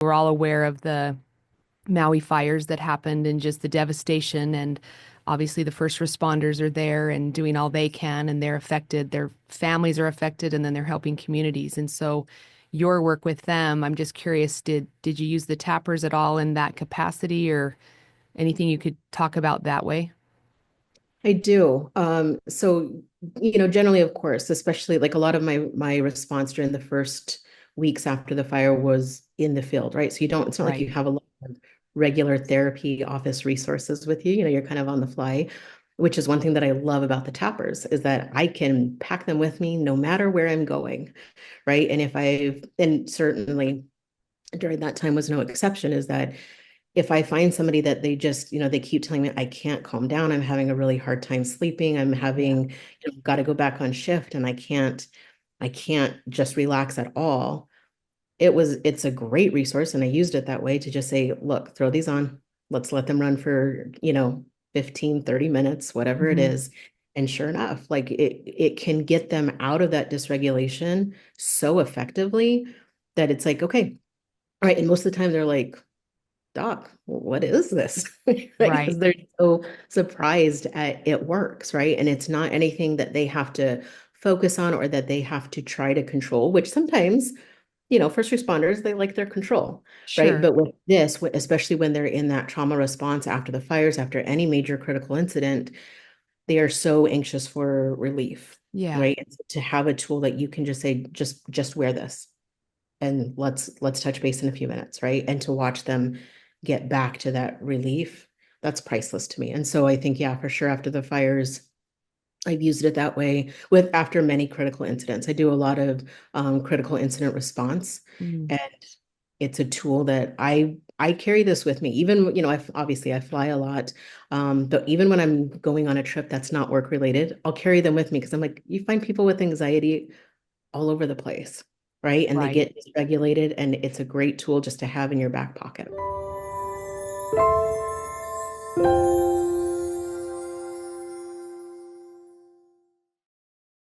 We're all aware of the Maui fires that happened and just the devastation. And obviously, the first responders are there and doing all they can, and they're affected. Their families are affected, and then they're helping communities. And so, your work with them, I'm just curious, did you use the tappers at all in that capacity, or anything you could talk about that way? I do. Generally, of course, especially like a lot of my response during the first weeks after the fire was in the field, right? So it's not like Right. you have a lot of regular therapy office resources with you. You're kind of on the fly, which is one thing that I love about the tappers is that I can pack them with me no matter where I'm going, right? And certainly during that time was no exception, is that if I find somebody that they just, they keep telling me I can't calm down, I'm having a really hard time sleeping, I'm Yeah. having, got to go back on shift and I can't just relax at all. It's a great resource. And I used it that way to just say, look, throw these on. Let's let them run for, 15, 30 minutes, whatever it Hmm. is. And sure enough, like it can get them out of that dysregulation so effectively that it's like, okay, all right. And most of the time they're like, Doc, what is this? Right. Because they're so surprised at it works, right? And it's not anything that they have to focus on or that they have to try to control, which sometimes, first responders, they like their control, right? Sure. But with this, especially when they're in that trauma response after the fires, after any major critical incident, they are so anxious for relief, Yeah. right? And so to have a tool that you can just say, just wear this and let's touch base in a few minutes, right? And to watch them get back to that relief, that's priceless to me. And so I think, yeah, for sure, after the fires, I've used it that way with after many critical incidents. I do a lot of critical incident response, Mm. and it's a tool that I carry this with me. Even, obviously I fly a lot, but even when I'm going on a trip that's not work related, I'll carry them with me because I'm like, you find people with anxiety all over the place, right? And they Right. get dysregulated, and it's a great tool just to have in your back pocket.